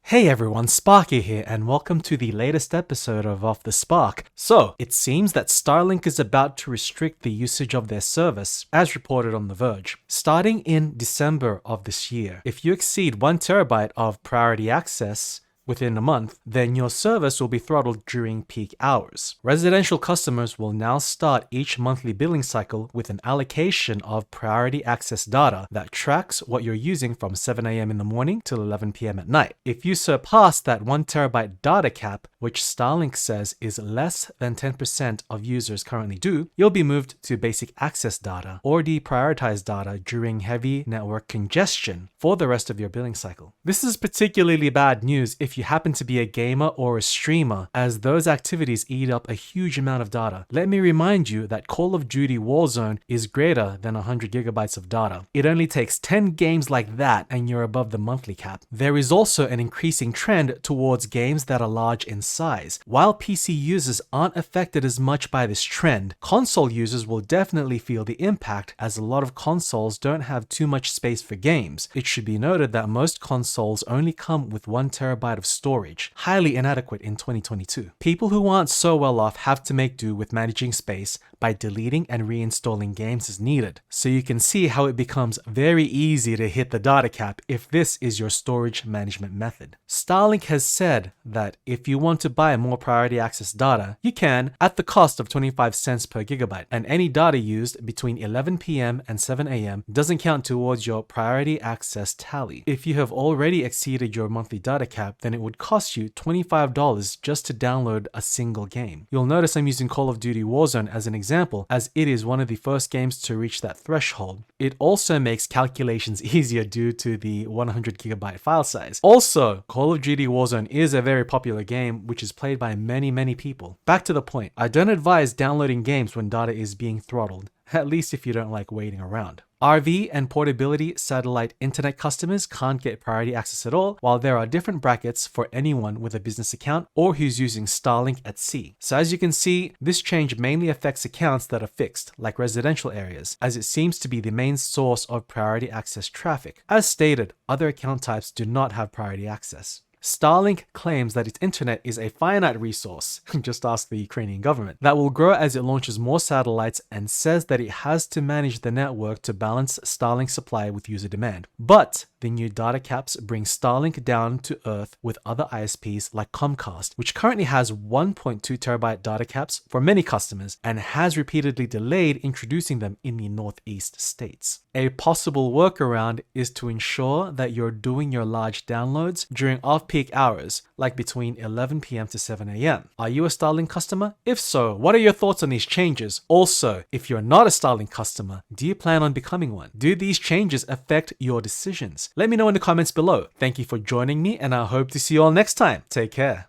Hey everyone, Sparky here, and welcome to the latest episode of Off the Spark. So, it seems that Starlink is about to restrict the usage of their service, as reported on The Verge. Starting in December of this year, if you exceed 1 terabyte of priority access within a month, then your service will be throttled during peak hours. Residential customers will now start each monthly billing cycle with an allocation of priority access data that tracks what you're using from 7 a.m. in the morning till 11 p.m. at night. If you surpass that 1 terabyte data cap, which Starlink says is less than 10% of users currently do, you'll be moved to basic access data or deprioritized data during heavy network congestion for the rest of your billing cycle. This is particularly bad news if you happen to be a gamer or a streamer, as those activities eat up a huge amount of data. Let me remind you that Call of Duty Warzone is greater than 100 gigabytes of data. It only takes 10 games like that and you're above the monthly cap. There is also an increasing trend towards games that are large in size. While PC users aren't affected as much by this trend, console users will definitely feel the impact, as a lot of consoles don't have too much space for games. It should be noted that most consoles only come with 1 terabyte of storage, highly inadequate in 2022. People who aren't so well off have to make do with managing space by deleting and reinstalling games as needed. So you can see how it becomes very easy to hit the data cap if this is your storage management method. Starlink has said that if you want to buy more priority access data, you can at the cost of 25 cents per gigabyte, and any data used between 11 p.m. and 7 a.m. doesn't count towards your priority access tally. If you have already exceeded your monthly data cap, then it would cost you $25 just to download a single game. You'll notice I'm using Call of Duty Warzone as an example, as it is one of the first games to reach that threshold. It also makes calculations easier due to the 100 gigabyte file size. Also, Call of Duty Warzone is a very popular game which is played by many people. Back to the point, I don't advise downloading games when data is being throttled, at least if you don't like waiting around. RV and portability satellite internet customers can't get priority access at all, while there are different brackets for anyone with a business account or who's using Starlink at sea. So as you can see, this change mainly affects accounts that are fixed, like residential areas, as it seems to be the main source of priority access traffic. As stated, other account types do not have priority access. Starlink claims that its internet is a finite resource, just ask the Ukrainian government, that will grow as it launches more satellites, and says that it has to manage the network to balance Starlink supply with user demand. But the new data caps bring Starlink down to earth with other ISPs like Comcast, which currently has 1.2 terabyte data caps for many customers and has repeatedly delayed introducing them in the Northeast states. A possible workaround is to ensure that you're doing your large downloads during off-peak hours, like between 11 p.m. to 7 a.m. Are you a Starlink customer? If so, what are your thoughts on these changes? Also, if you're not a Starlink customer, do you plan on becoming one? Do these changes affect your decisions? Let me know in the comments below. Thank you for joining me, and I hope to see you all next time. Take care.